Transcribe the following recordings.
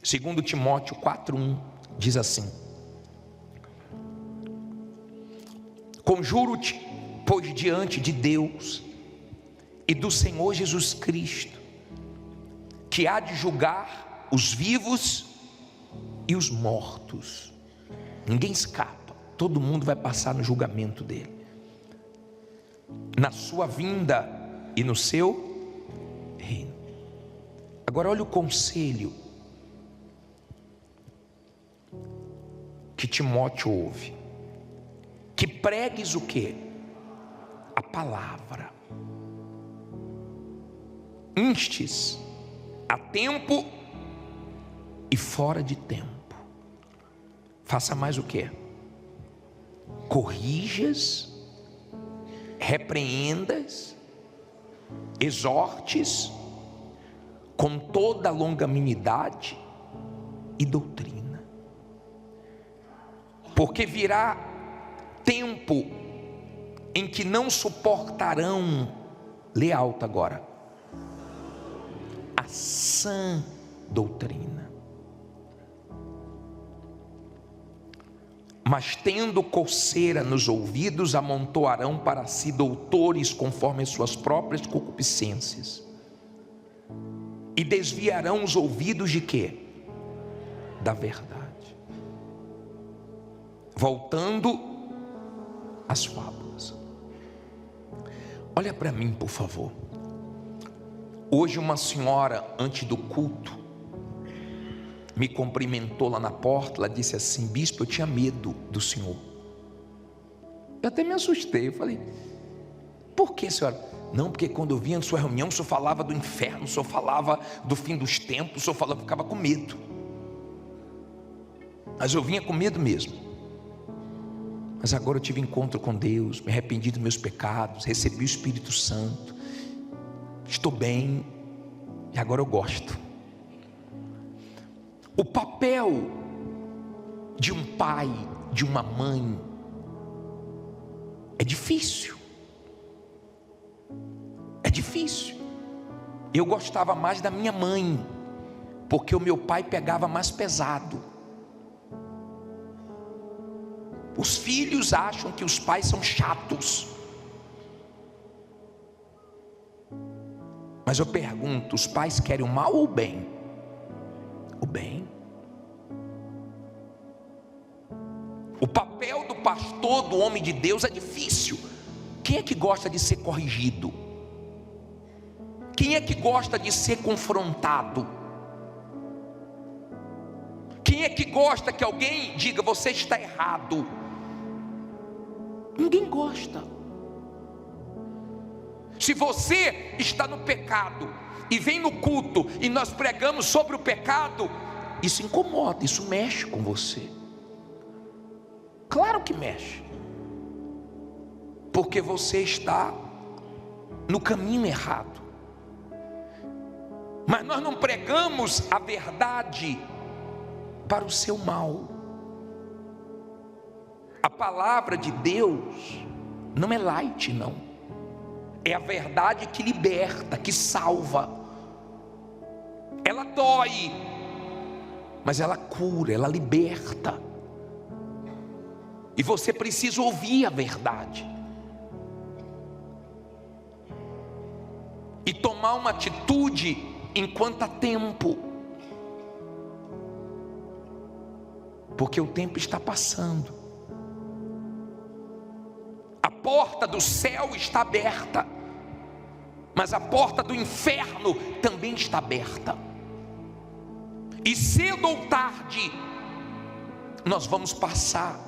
Segundo Timóteo 4:1 diz assim: conjuro-te, pois, diante de Deus e do Senhor Jesus Cristo, que há de julgar os vivos e os mortos. Ninguém escapa, todo mundo vai passar no julgamento dele, na sua vinda e no seu reino. Agora olha o conselho que Timóteo ouve: que pregues o quê? A palavra. Instes a tempo e fora de tempo. Faça mais o quê? Corrijas, repreendas, exortes com toda longanimidade e doutrina. Porque virá tempo em que não suportarão, lê alto agora, a sã doutrina, mas tendo coceira nos ouvidos, amontoarão para si doutores conforme as suas próprias concupiscências, e desviarão os ouvidos de quê? Da verdade, voltando às fábulas. Olha para mim, por favor. Hoje uma senhora, antes do culto, me cumprimentou lá na porta. Ela disse assim: bispo, eu tinha medo do senhor. Eu até me assustei. Eu falei: por que, senhora? Não, porque quando eu vinha na sua reunião, o senhor falava do inferno, o senhor falava do fim dos tempos, o senhor falava, eu ficava com medo. Mas eu vinha com medo mesmo. Mas agora eu tive encontro com Deus, me arrependi dos meus pecados, recebi o Espírito Santo, estou bem, e agora eu gosto. O papel de um pai, de uma mãe, é difícil. É difícil. Eu gostava mais da minha mãe, porque o meu pai pegava mais pesado. Os filhos acham que os pais são chatos. Mas eu pergunto, os pais querem o mal ou o bem? O bem. O papel do pastor, do homem de Deus é difícil. Quem é que gosta de ser corrigido? Quem é que gosta de ser confrontado? Quem é que gosta que alguém diga, você está errado? Ninguém gosta. Se você está no pecado e vem no culto e nós pregamos sobre o pecado, isso incomoda, isso mexe com você. Claro que mexe, porque você está no caminho errado. Mas nós não pregamos a verdade para o seu mal. A palavra de Deus não é light, não. É a verdade que liberta, que salva. Ela dói, mas ela cura, ela liberta. E você precisa ouvir a verdade e tomar uma atitude enquanto há tempo, porque o tempo está passando. A porta do céu está aberta, mas a porta do inferno também está aberta. E cedo ou tarde nós vamos passar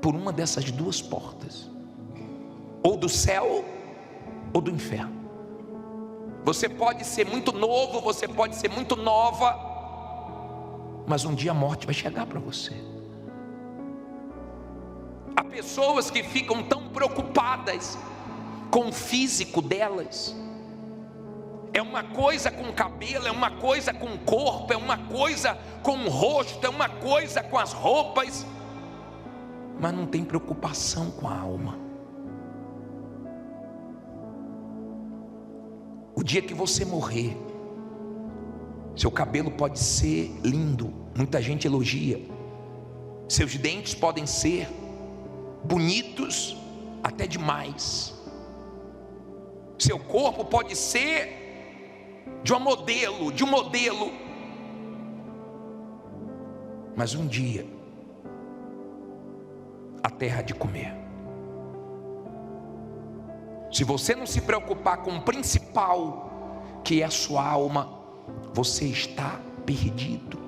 por uma dessas duas portas, ou do céu ou do inferno. Você pode ser muito novo, você pode ser muito nova, mas um dia a morte vai chegar para você. Há pessoas que ficam tão preocupadas com o físico delas. É uma coisa com o cabelo, é uma coisa com o corpo, é uma coisa com o rosto, é uma coisa com as roupas, mas não tem preocupação com a alma. O dia que você morrer, Seu cabelo pode ser lindo, muita gente elogia. Seus dentes podem ser bonitos até demais. Seu corpo pode ser de um modelo. Mas um dia a terra há de comer. Se você não se preocupar com o principal, que é a sua alma, você está perdido.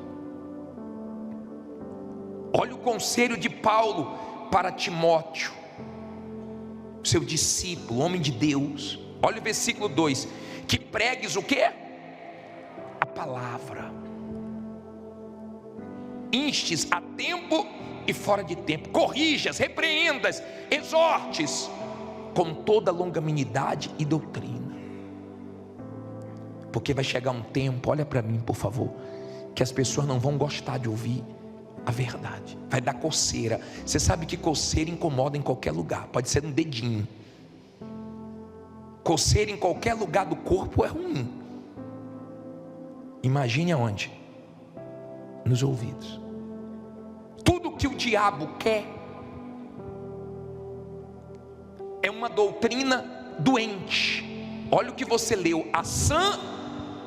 Olha o conselho de Paulo para Timóteo, seu discípulo, homem de Deus. Olha o versículo 2: que pregues o quê? A palavra. Instes a tempo e fora de tempo, corrijas, repreendas, exortes com toda longanimidade e doutrina. Porque vai chegar um tempo, olha para mim por favor, que as pessoas não vão gostar de ouvir a verdade. Vai dar coceira. Você sabe que coceira incomoda em qualquer lugar, pode ser um dedinho. Coceira em qualquer lugar do corpo é ruim. Imagine aonde? Nos ouvidos. Tudo que o diabo quer é uma doutrina doente. Olha o que você leu, a sã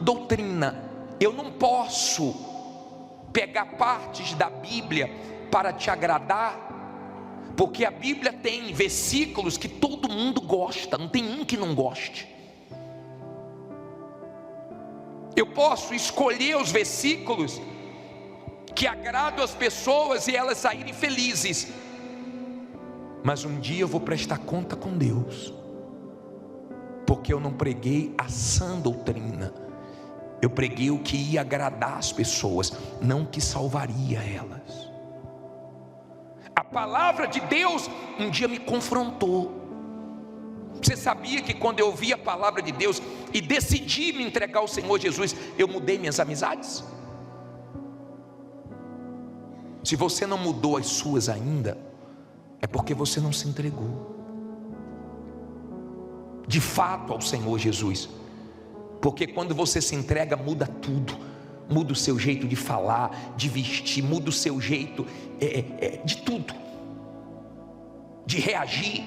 doutrina. Eu não posso pegar partes da Bíblia para te agradar, porque a Bíblia tem versículos que todo mundo gosta, não tem um que não goste. Eu posso escolher os versículos que agradam as pessoas e elas saírem felizes, mas um dia eu vou prestar conta com Deus, porque eu não preguei a sã doutrina. Eu preguei o que ia agradar as pessoas, não o que salvaria elas. A palavra de Deus um dia me confrontou. Você sabia que quando eu ouvi a palavra de Deus e decidi me entregar ao Senhor Jesus, eu mudei minhas amizades? Se você não mudou as suas ainda, é porque você não se entregou de fato ao Senhor Jesus. Porque quando você se entrega, muda tudo. Muda o seu jeito de falar, de vestir, muda o seu jeito de tudo, de reagir.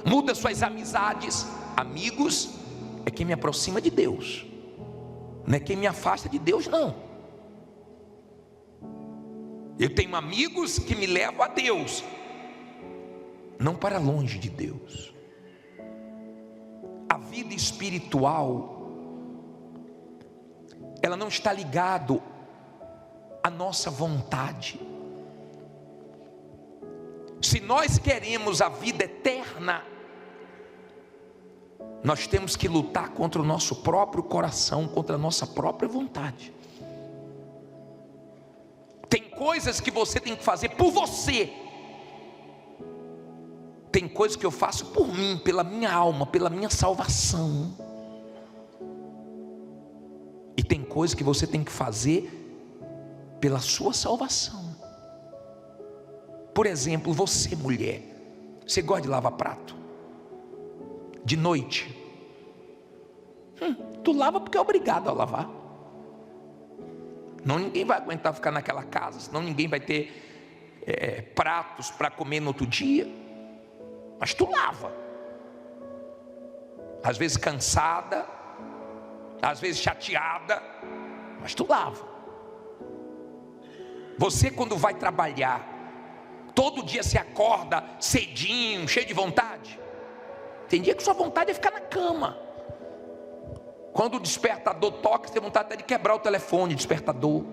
Muda suas amizades. Amigos é quem me aproxima de Deus, não é quem me afasta de Deus, não. Eu tenho amigos que me levam a Deus, não para longe de Deus. A vida espiritual, ela não está ligada à nossa vontade. Se nós queremos a vida eterna, nós temos que lutar contra o nosso próprio coração, contra a nossa própria vontade. Tem coisas que você tem que fazer por você. Tem coisas que eu faço por mim, pela minha alma, pela minha salvação. E tem coisas que você tem que fazer pela sua salvação. Por exemplo, você mulher, você gosta de lavar prato? De noite? Tu lava porque é obrigado a lavar. Não, ninguém vai aguentar ficar naquela casa, senão ninguém vai ter pratos para comer no outro dia. Mas tu lava. Às vezes cansada, às vezes chateada, mas tu lava. Você quando vai trabalhar, todo dia se acorda cedinho, cheio de vontade? Tem dia que sua vontade é ficar na cama. Quando o despertador toca, você tem vontade até de quebrar o telefone, despertador.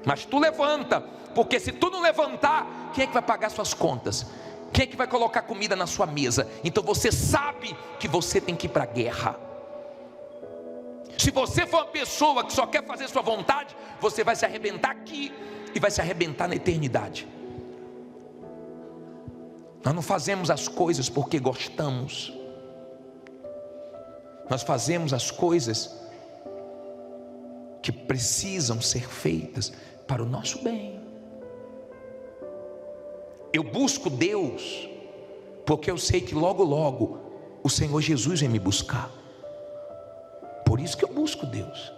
Mas tu levanta, porque se tu não levantar, quem é que vai pagar suas contas? Quem é que vai colocar comida na sua mesa? Então você sabe que você tem que ir para a guerra. Se você for uma pessoa que só quer fazer sua vontade, você vai se arrebentar aqui e vai se arrebentar na eternidade. Nós não fazemos as coisas porque gostamos. Nós fazemos as coisas que precisam ser feitas para o nosso bem. Eu busco Deus porque eu sei que logo logo o Senhor Jesus vem me buscar. Por isso que eu busco Deus.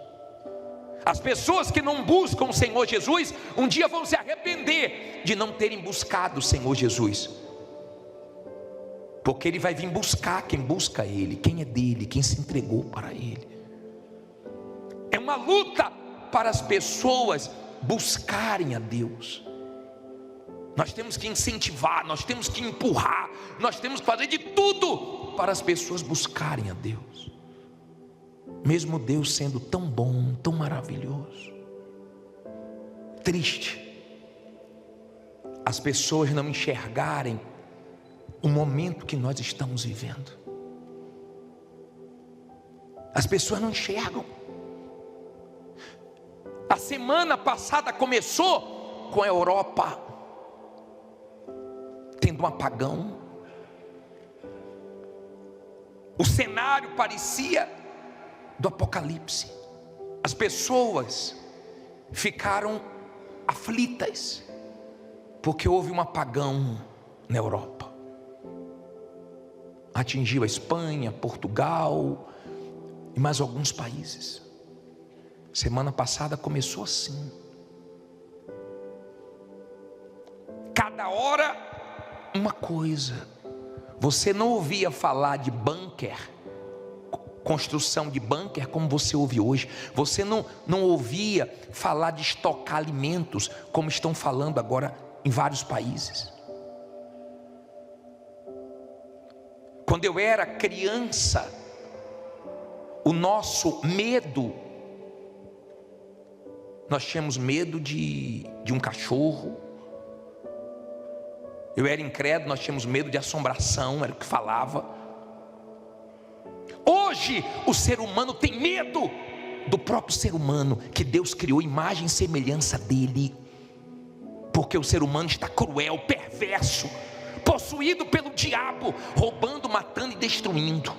As pessoas que não buscam o Senhor Jesus, um dia vão se arrepender de não terem buscado o Senhor Jesus, porque Ele vai vir buscar quem busca Ele, quem é dele, quem se entregou para Ele. É uma luta para as pessoas buscarem a Deus. Nós temos que incentivar, nós temos que empurrar, nós temos que fazer de tudo para as pessoas buscarem a Deus, mesmo Deus sendo tão bom, tão maravilhoso. Triste as pessoas não enxergarem o momento que nós estamos vivendo. As pessoas não enxergam. A semana passada começou com a Europa tendo um apagão. O cenário parecia do Apocalipse. As pessoas ficaram aflitas, porque houve um apagão na Europa. Atingiu a Espanha, Portugal e mais alguns países. Semana passada começou assim. Cada hora uma coisa. Você não ouvia falar de bunker, construção de bunker como você ouve hoje. Você não ouvia falar de estocar alimentos como estão falando agora em vários países. Quando eu era criança, o nosso medo, nós tínhamos medo de um cachorro. Eu era incrédulo, nós tínhamos medo de assombração, era o que falava. Hoje o ser humano tem medo do próprio ser humano, que Deus criou imagem e semelhança dele, porque o ser humano está cruel, perverso, possuído pelo diabo, roubando, matando e destruindo.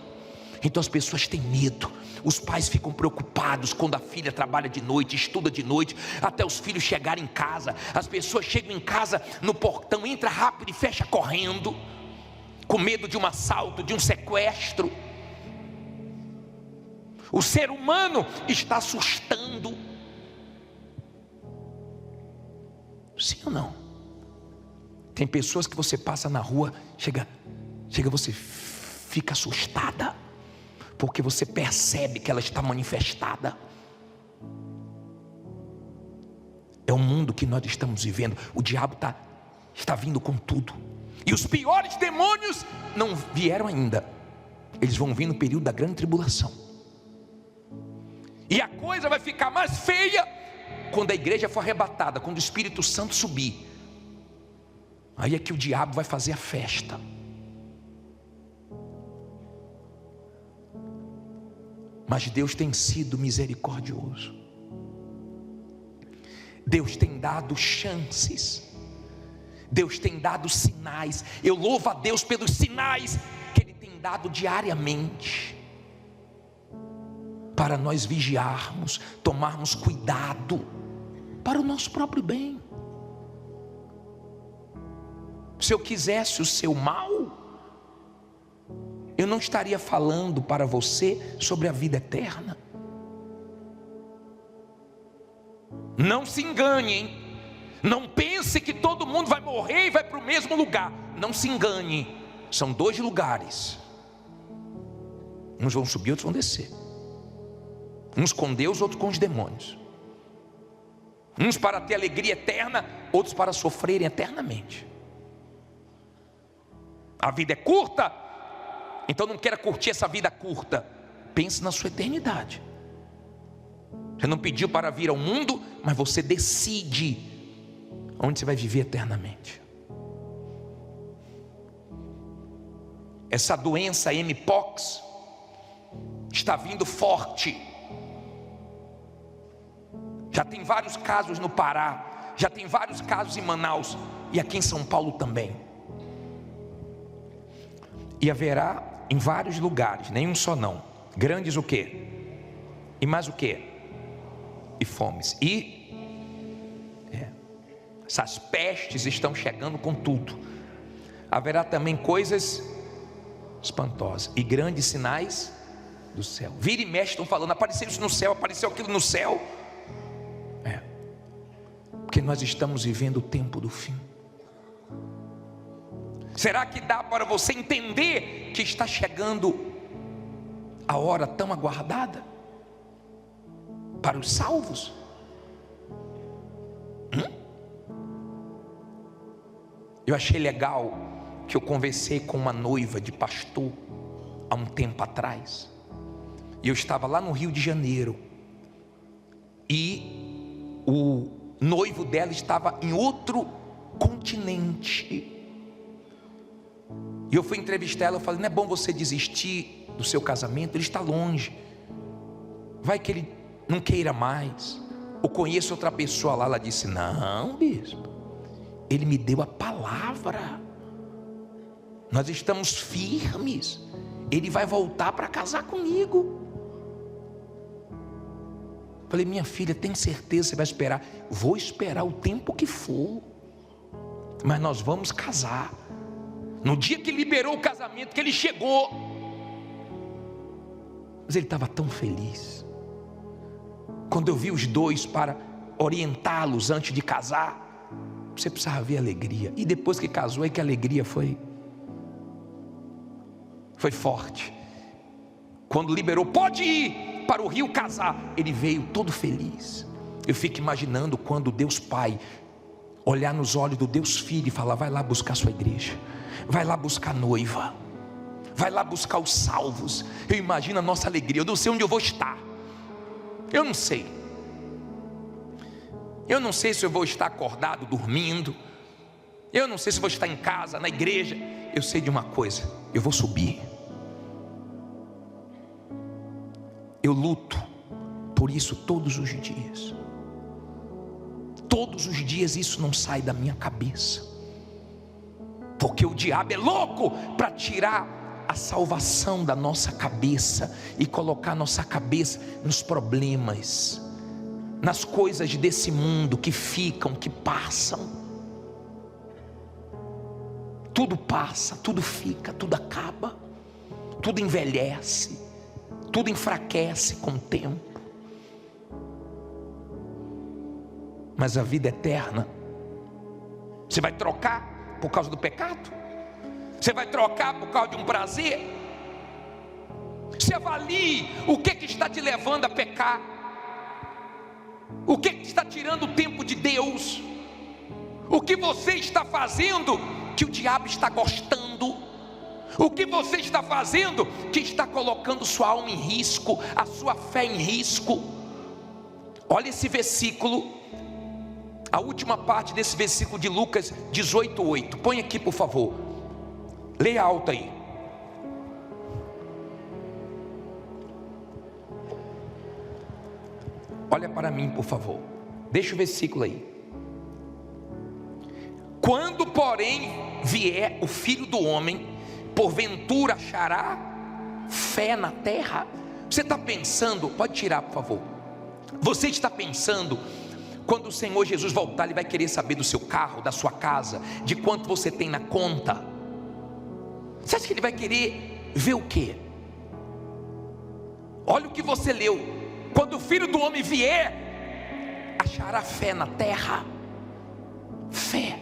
Então as pessoas têm medo. Os pais ficam preocupados quando a filha trabalha de noite, estuda de noite, até os filhos chegarem em casa. As pessoas chegam em casa no portão, entra rápido e fecha correndo, com medo de um assalto, de um sequestro. O ser humano está assustando. Sim ou não? Tem pessoas que você passa na rua, chega você fica assustada, porque você percebe que ela está manifestada. É o mundo que nós estamos vivendo. O diabo está vindo com tudo. E os piores demônios não vieram ainda. Eles vão vir no período da grande tribulação. E a coisa vai ficar mais feia quando a igreja for arrebatada, quando o Espírito Santo subir. Aí é que o diabo vai fazer a festa. Mas Deus tem sido misericordioso. Deus tem dado chances. Deus tem dado sinais. Eu louvo a Deus pelos sinais que Ele tem dado diariamente, para nós vigiarmos, tomarmos cuidado, para o nosso próprio bem. Se eu quisesse o seu mal, eu não estaria falando para você sobre a vida eterna. Não se engane, hein? Não pense que todo mundo vai morrer e vai para o mesmo lugar. Não se engane. São dois lugares. Uns vão subir, outros vão descer. Uns com Deus, outros com os demônios. Uns para ter alegria eterna, outros para sofrerem eternamente. A vida é curta, então não queira curtir essa vida curta. Pense na sua eternidade. Você não pediu para vir ao mundo, mas você decide onde você vai viver eternamente. Essa doença Mpox está vindo forte. Já tem vários casos no Pará, já tem vários casos em Manaus e aqui em São Paulo também. E haverá em vários lugares, nenhum só não. Grandes o quê? E mais o quê? E fomes. Essas pestes estão chegando com tudo. Haverá também coisas espantosas e grandes sinais do céu. Vira e mexe estão falando, apareceu isso no céu, apareceu aquilo no céu. Porque nós estamos vivendo o tempo do fim. Será que dá para você entender que está chegando a hora tão aguardada para os salvos? Eu achei legal que eu conversei com uma noiva de pastor há um tempo atrás. E eu estava lá no Rio de Janeiro. E o noivo dela estava em outro continente. E eu fui entrevistar ela, eu falei: não é bom você desistir do seu casamento? Ele está longe. Vai que ele não queira mais. Eu conheço outra pessoa lá. Ela disse: não, bispo, ele me deu a palavra. Nós estamos firmes. Ele vai voltar para casar comigo. Falei: minha filha, tem certeza que você vai esperar? Vou esperar o tempo que for, mas nós vamos casar. No dia que liberou o casamento, que ele chegou, mas ele estava tão feliz. Quando eu vi os dois para orientá-los antes de casar, você precisava ver a alegria. E depois que casou, é que a alegria foi forte. Quando liberou, pode ir para o Rio casar, ele veio todo feliz. Eu fico imaginando quando Deus Pai olhar nos olhos do Deus Filho e falar: vai lá buscar sua igreja, vai lá buscar a noiva, vai lá buscar os salvos. Eu imagino a nossa alegria. Eu não sei onde eu vou estar. Eu não sei se eu vou estar acordado, dormindo. Eu não sei se vou estar em casa, na igreja. Eu sei de uma coisa: eu vou subir. Eu luto por isso todos os dias. Todos os dias isso não sai da minha cabeça. Porque o diabo é louco para tirar a salvação da nossa cabeça e colocar nossa cabeça nos problemas, nas coisas desse mundo que ficam, que passam. Tudo passa, tudo fica, tudo acaba, tudo envelhece, tudo enfraquece com o tempo. Mas a vida eterna, você vai trocar por causa do pecado? Você vai trocar por causa de um prazer? Se avalie o que está te levando a pecar. O que está tirando o tempo de Deus? O que você está fazendo que o diabo está gostando? O que você está fazendo que está colocando sua alma em risco, a sua fé em risco? Olha esse versículo, a última parte desse versículo de Lucas 18:8. Põe aqui, por favor. Leia alto aí. Olha para mim, por favor. Deixa o versículo aí. Quando, porém, vier o Filho do Homem, porventura achará fé na terra? Você está pensando, pode tirar, por favor. Você está pensando, quando o Senhor Jesus voltar, Ele vai querer saber do seu carro, da sua casa, de quanto você tem na conta. Você acha que Ele vai querer ver o quê? Olha o que você leu. Quando o Filho do Homem vier, achará fé na terra? Fé.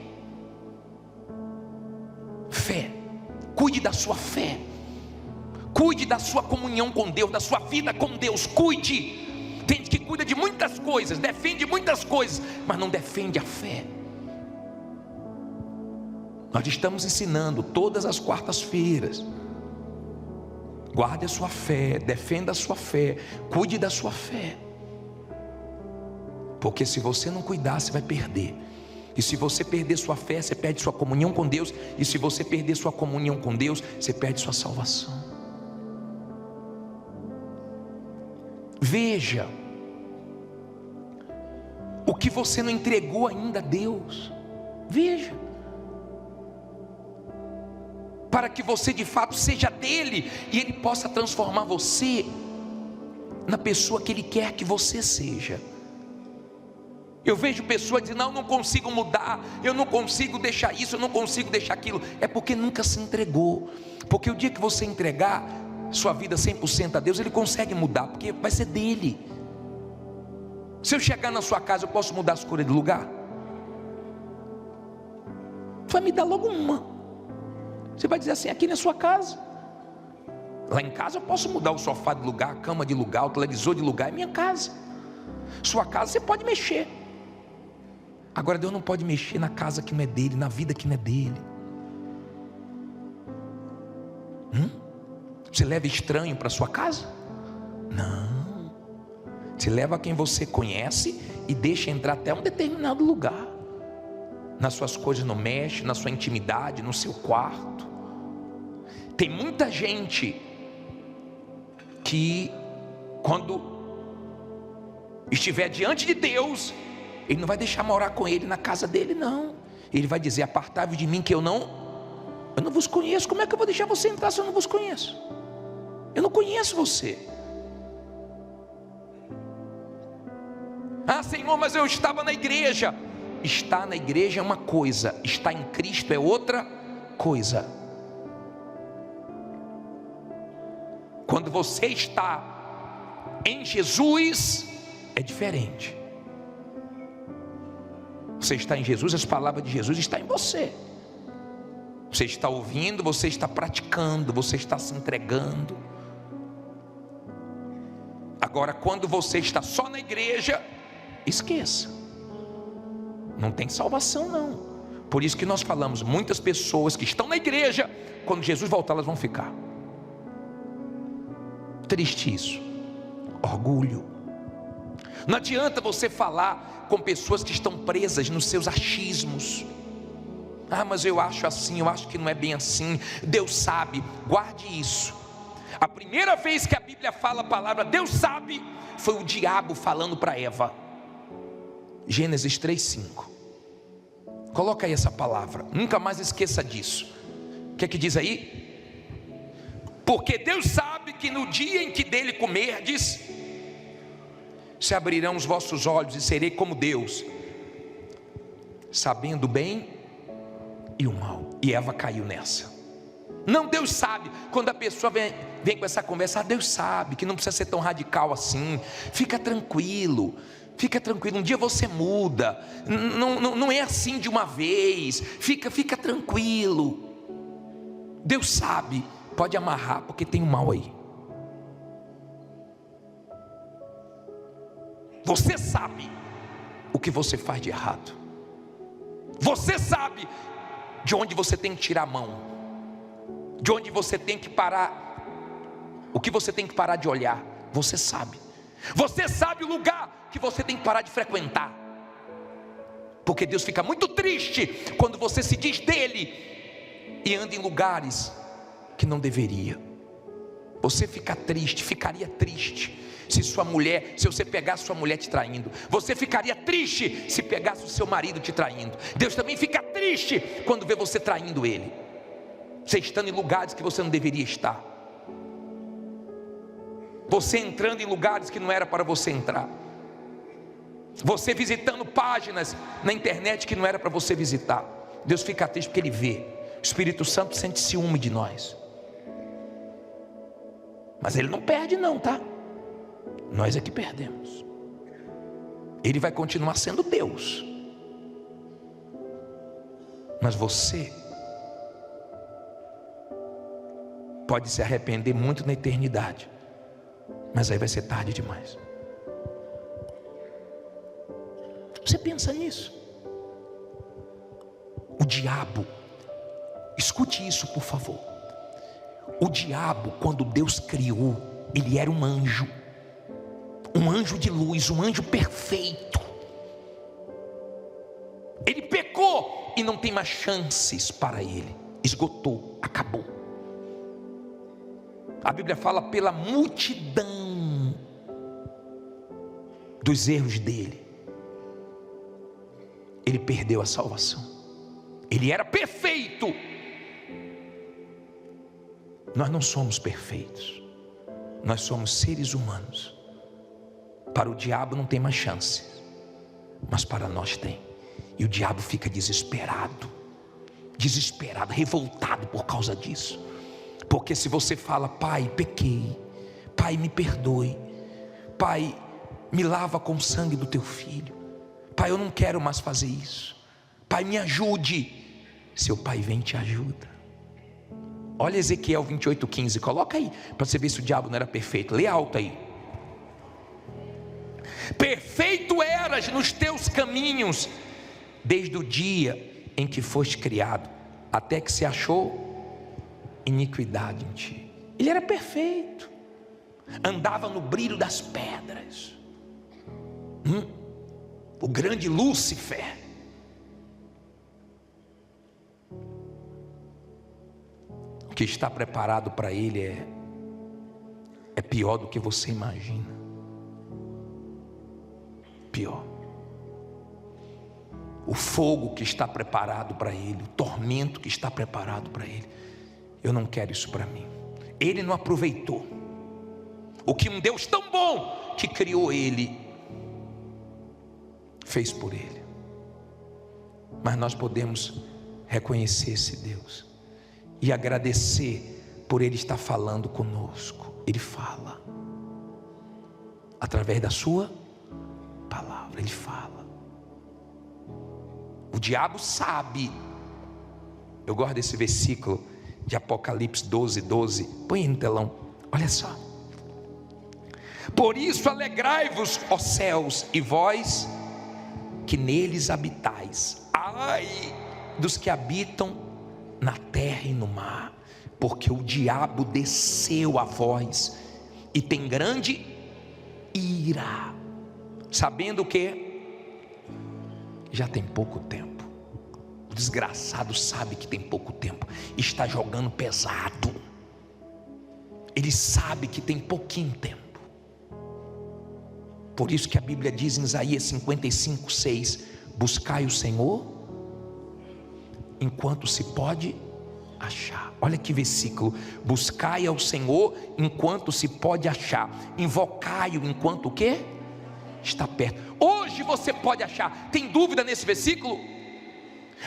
Fé. Cuide da sua fé. Cuide da sua comunhão com Deus, da sua vida com Deus. Cuide. Tem gente que cuida de muitas coisas, defende muitas coisas, mas não defende a fé. Nós estamos ensinando todas as quartas-feiras. Guarde a sua fé, defenda a sua fé, cuide da sua fé. Porque se você não cuidar, você vai perder. E se você perder sua fé, você perde sua comunhão com Deus. E se você perder sua comunhão com Deus, você perde sua salvação. Veja o que você não entregou ainda a Deus. Veja, para que você de fato seja dele e ele possa transformar você na pessoa que ele quer que você seja. Eu vejo pessoas dizendo: não consigo mudar, eu não consigo deixar isso, eu não consigo deixar aquilo. É porque nunca se entregou. Porque o dia que você entregar sua vida 100% a Deus, Ele consegue mudar, porque vai ser dele. Se eu chegar na sua casa, eu posso mudar as cores do lugar? Tu vai me dar logo uma. Você vai dizer assim: aqui na sua casa. Lá em casa eu posso mudar o sofá de lugar, a cama de lugar, o televisor de lugar, é minha casa. Sua casa você pode mexer. Agora Deus não pode mexer na casa que não é dele, na vida que não é dele. Você leva estranho para sua casa? Não. Você leva quem você conhece e deixa entrar até um determinado lugar. Nas suas coisas não mexe, na sua intimidade, no seu quarto. Tem muita gente que quando estiver diante de Deus, Ele não vai deixar morar com ele na casa dele, não. Ele vai dizer: apartai-vos de mim que eu não vos conheço. Como é que eu vou deixar você entrar se eu não vos conheço? Eu não conheço você. Ah, Senhor, mas eu estava na igreja. Estar na igreja é uma coisa, estar em Cristo é outra coisa. Quando você está em Jesus, é diferente. Você está em Jesus, as palavras de Jesus estão em você. Você está ouvindo, você está praticando, você está se entregando. Agora, quando você está só na igreja, esqueça. Não tem salvação, não. Por isso que nós falamos, muitas pessoas que estão na igreja, quando Jesus voltar, elas vão ficar. Triste isso. Orgulho. Não adianta você falar com pessoas que estão presas nos seus achismos. Ah, mas eu acho assim, eu acho que não é bem assim. Deus sabe. Guarde isso. A primeira vez que a Bíblia fala a palavra Deus sabe, foi o diabo falando para Eva. Gênesis 3:5. Coloca aí essa palavra, nunca mais esqueça disso. O que é que diz aí? Porque Deus sabe que no dia em que dele comerdes, se abrirão os vossos olhos e serei como Deus, sabendo o bem e o mal. E Eva caiu nessa. Não, Deus sabe. Quando a pessoa vem com essa conversa, Deus sabe que não precisa ser tão radical assim. Fica tranquilo, um dia você muda. Não é assim de uma vez. Fica tranquilo. Deus sabe. Pode amarrar, porque tem um mal aí. Você sabe o que você faz de errado. Você sabe de onde você tem que tirar a mão, de onde você tem que parar, o que você tem que parar de olhar. Você sabe. Você sabe o lugar que você tem que parar de frequentar. Porque Deus fica muito triste quando você se diz dele e anda em lugares que não deveria. Você fica triste, ficaria triste se você pegasse sua mulher te traindo. Você ficaria triste se pegasse o seu marido te traindo. Deus também fica triste quando vê você traindo ele. Você estando em lugares que você não deveria estar. Você entrando em lugares que não era para você entrar. Você visitando páginas na internet que não era para você visitar. Deus fica triste porque Ele vê. O Espírito Santo sente ciúme de nós. Mas Ele não perde não, tá? Nós é que perdemos. Ele vai continuar sendo Deus. Mas você pode se arrepender muito na eternidade. Mas aí vai ser tarde demais. Você pensa nisso? O diabo, escute isso por favor. O diabo, quando Deus criou, ele era um anjo de luz, um anjo perfeito. Ele pecou e não tem mais chances para ele. Esgotou, acabou. A Bíblia fala pela multidão dos erros dele, ele perdeu a salvação. Ele era perfeito. Nós não somos perfeitos. Nós somos seres humanos. Para o diabo não tem mais chance, mas para nós tem. E o diabo fica desesperado, revoltado por causa disso. Porque se você fala: Pai, pequei, Pai, me perdoe, Pai, me lava com o sangue do teu filho, Pai, eu não quero mais fazer isso, Pai, me ajude. seu pai vem e te ajuda. Olha Ezequiel 28:15, coloca aí, para você ver se o diabo não era perfeito. Lê alto aí. Perfeito eras nos teus caminhos, desde o dia em que foste criado, até que se achou iniquidade em ti. Ele era perfeito, andava no brilho das pedras. O grande Lúcifer. O que está preparado para ele é pior do que você imagina. Pior. O fogo que está preparado para ele, o tormento que está preparado para ele. Eu não quero isso para mim. Ele não aproveitou o que um Deus tão bom que criou ele fez por ele. Mas nós podemos reconhecer esse Deus e agradecer por ele estar falando conosco. Ele fala através da sua palavra, ele fala. O diabo sabe. Eu gosto desse versículo de Apocalipse 12:12. Põe aí no telão, olha só. Por isso alegrai-vos, ó céus, e vós que neles habitais. Ai dos que habitam na terra e no mar, porque o diabo desceu a vós e tem grande ira, sabendo que já tem pouco tempo. O desgraçado sabe que tem pouco tempo, está jogando pesado. Ele sabe que tem pouquinho tempo. Por isso que a Bíblia diz em Isaías 55:6: buscai o Senhor enquanto se pode achar. Olha que versículo: buscai ao Senhor enquanto se pode achar, invocai-o enquanto o quê? Está perto. Hoje você pode achar. Tem dúvida nesse versículo?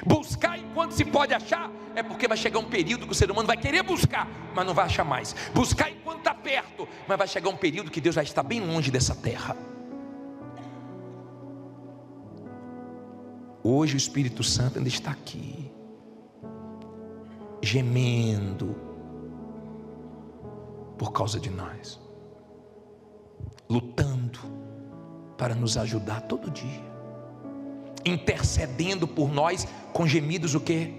Buscar enquanto se pode achar, é porque vai chegar um período que o ser humano vai querer buscar, mas não vai achar mais. Buscar enquanto está perto, mas vai chegar um período que Deus vai estar bem longe dessa terra. Hoje o Espírito Santo ainda está aqui, gemendo por causa de nós, lutando para nos ajudar todo dia, intercedendo por nós com gemidos o quê?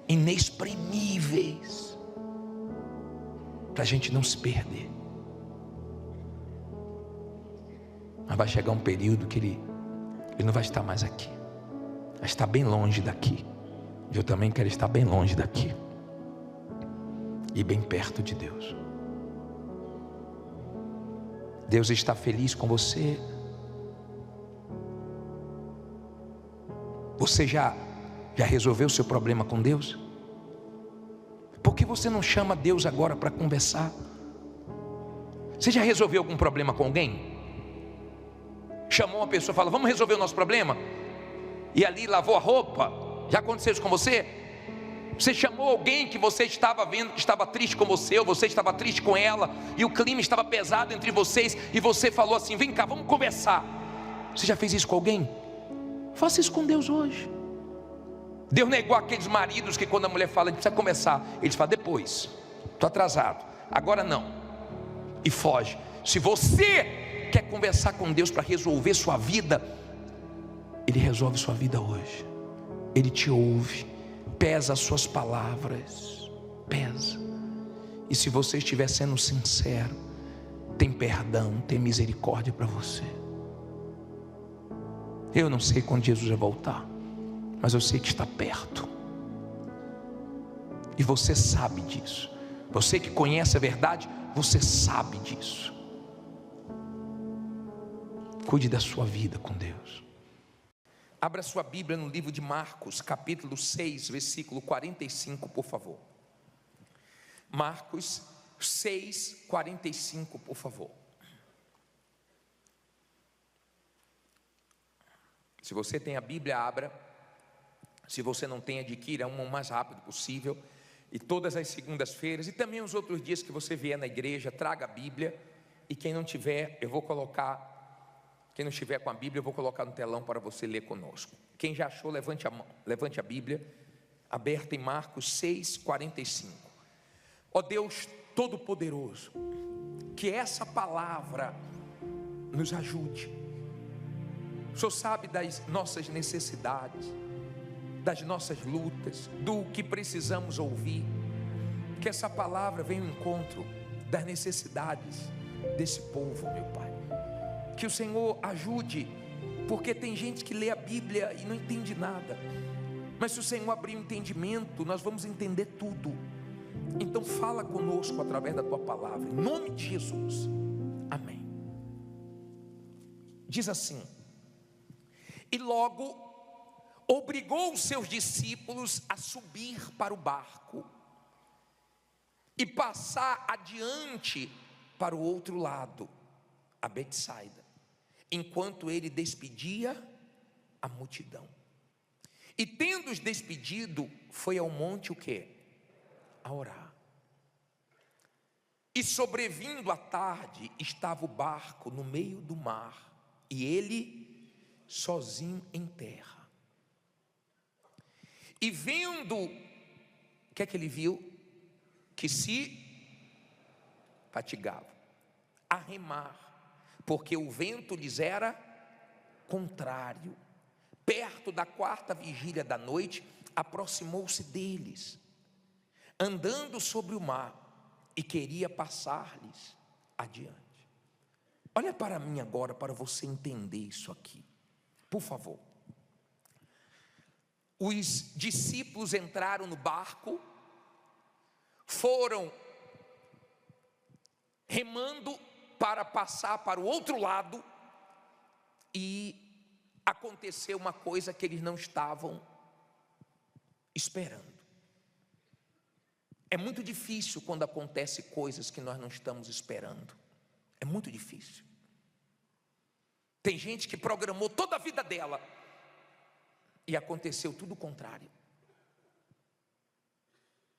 Inexprimíveis, para a gente não se perder. Mas vai chegar um período que ele não vai estar mais aqui, vai estar bem longe daqui. Eu também quero estar bem longe daqui e bem perto de Deus. Deus está feliz com você. Você já resolveu o seu problema com Deus? Por que você não chama Deus agora para conversar? Você já resolveu algum problema com alguém? Chamou uma pessoa e falou: vamos resolver o nosso problema? E ali lavou a roupa? Já aconteceu isso com você? Você chamou alguém que você estava vendo que estava triste com você, ou você estava triste com ela, e o clima estava pesado entre vocês, e você falou assim: vem cá, vamos conversar. Você já fez isso com alguém? Faça isso com Deus hoje. Deus não é igual aqueles maridos que quando a mulher fala, a gente precisa conversar, eles falam: depois, estou atrasado, agora não, e foge. Se você quer conversar com Deus para resolver sua vida, Ele resolve sua vida hoje. Ele te ouve, pesa as suas palavras, pesa. E se você estiver sendo sincero, tem perdão, tem misericórdia para você. Eu não sei quando Jesus vai voltar, mas eu sei que está perto. E você sabe disso. Você que conhece a verdade, você sabe disso. Cuide da sua vida com Deus. Abra sua Bíblia no livro de Marcos, capítulo 6, versículo 45, por favor. Marcos 6, 45, por favor. Se você tem a Bíblia, abra. Se você não tem, adquira uma o mais rápido possível. E todas as segundas-feiras e também os outros dias que você vier na igreja, traga a Bíblia. E quem não tiver, eu vou colocar. Quem não estiver com a Bíblia, eu vou colocar no telão para você ler conosco. Quem já achou, levante a mão, levante a Bíblia. aberta em Marcos 6:45. Ó Deus Todo-Poderoso, que essa palavra nos ajude. O Senhor sabe das nossas necessidades, das nossas lutas, do que precisamos ouvir. Que essa palavra venha ao encontro das necessidades desse povo, meu Pai. Que o Senhor ajude, porque tem gente que lê a Bíblia e não entende nada. Mas se o Senhor abrir o entendimento, nós vamos entender tudo. Então fala conosco através da Tua palavra, em nome de Jesus, amém. Diz assim: e logo obrigou os seus discípulos a subir para o barco e passar adiante para o outro lado, a Betsaida, enquanto ele despedia a multidão. E tendo-os despedido, foi ao monte o quê? A orar. E sobrevindo a tarde, estava o barco no meio do mar, e ele sozinho em terra. E vendo, o que é que ele viu? Que se fatigava a remar, porque o vento lhes era contrário. Perto da 4ª vigília da noite, aproximou-se deles, andando sobre o mar, e queria passar-lhes adiante. Olha para mim agora, para você entender isso aqui, por favor. Os discípulos entraram no barco, foram remando para passar para o outro lado, e aconteceu uma coisa que eles não estavam esperando. É muito difícil quando acontecem coisas que nós não estamos esperando. É muito difícil. Tem gente que programou toda a vida dela e aconteceu tudo o contrário.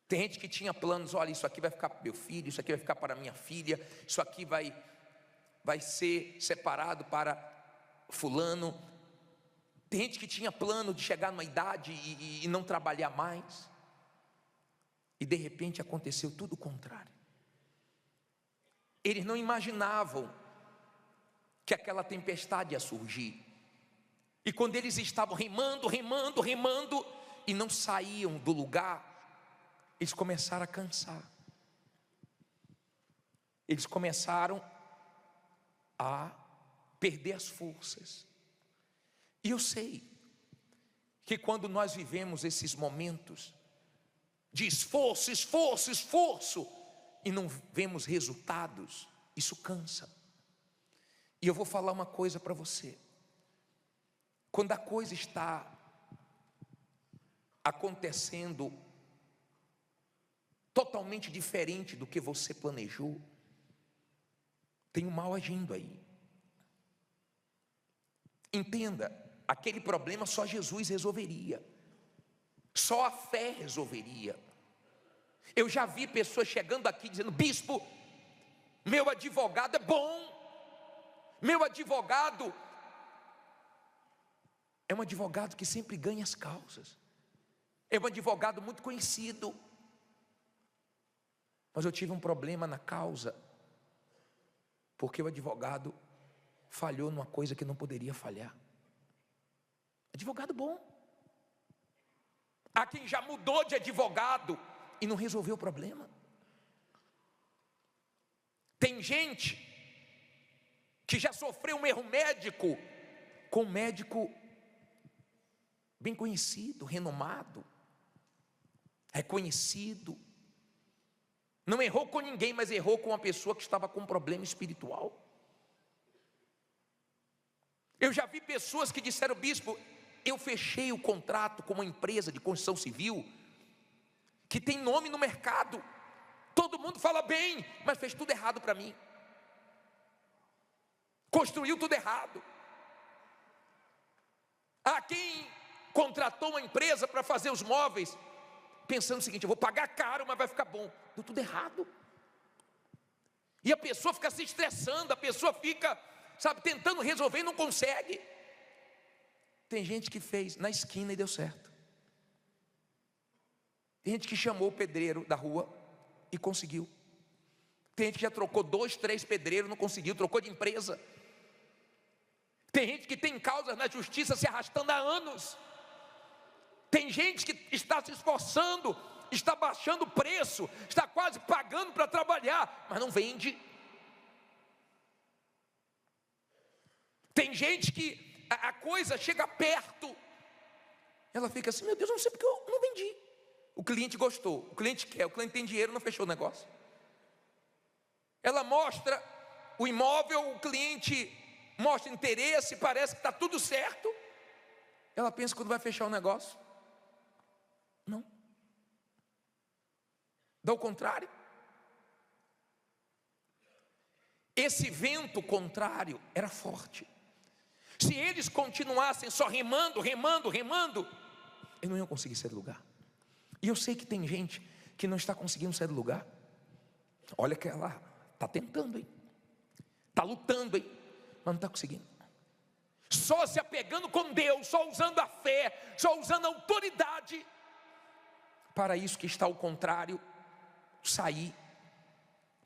Tem gente que tinha planos: olha, isso aqui vai ficar para meu filho, isso aqui vai ficar para minha filha, isso aqui vai ser separado para fulano. Tem gente que tinha plano de chegar numa idade e não trabalhar mais, e de repente aconteceu tudo o contrário. Eles não imaginavam que aquela tempestade ia surgir, e quando eles estavam remando e não saíam do lugar, eles começaram a cansar, eles começaram a perder as forças. E eu sei que quando nós vivemos esses momentos de esforço, e não vemos resultados, isso cansa. E eu vou falar uma coisa para você: quando a coisa está acontecendo totalmente diferente do que você planejou, tem um mal agindo aí. Entenda, aquele problema só Jesus resolveria, só a fé resolveria. Eu já vi pessoas chegando aqui dizendo: bispo, meu advogado é bom, meu advogado é um advogado que sempre ganha as causas, é um advogado muito conhecido, mas eu tive um problema na causa, porque o advogado falhou numa coisa que não poderia falhar. Advogado bom. Há quem já mudou de advogado e não resolveu o problema. Tem gente que já sofreu um erro médico com um médico bem conhecido, renomado, reconhecido. Não errou com ninguém, mas errou com uma pessoa que estava com um problema espiritual. Eu já vi pessoas que disseram: bispo, eu fechei o contrato com uma empresa de construção civil que tem nome no mercado, todo mundo fala bem, mas fez tudo errado para mim, construiu tudo errado. Há quem contratou uma empresa para fazer os móveis, pensando o seguinte: eu vou pagar caro, mas vai ficar bom. Deu tudo errado. E a pessoa fica se estressando, a pessoa fica, tentando resolver e não consegue. Tem gente que fez na esquina e deu certo. Tem gente que chamou o pedreiro da rua e conseguiu. Tem gente que já trocou 2, 3 pedreiros, não conseguiu, trocou de empresa. Tem gente que tem causas na justiça se arrastando há anos. Tem gente que está se esforçando, está baixando o preço, está quase pagando para trabalhar, mas não vende. Tem gente que a coisa chega perto, ela fica assim: meu Deus, não sei porque eu não vendi. O cliente gostou, o cliente quer, o cliente tem dinheiro, não fechou o negócio. Ela mostra o imóvel, o cliente mostra interesse, parece que está tudo certo. Ela pensa quando vai fechar o negócio. Não. Dá o contrário. Esse vento contrário era forte. Se eles continuassem só remando, eles não iam conseguir sair do lugar. E eu sei que tem gente que não está conseguindo sair do lugar. Olha que ela está tentando, hein? Está lutando, hein? Mas não está conseguindo. Só se apegando com Deus, só usando a fé, só usando a autoridade, para isso que está ao contrário sair,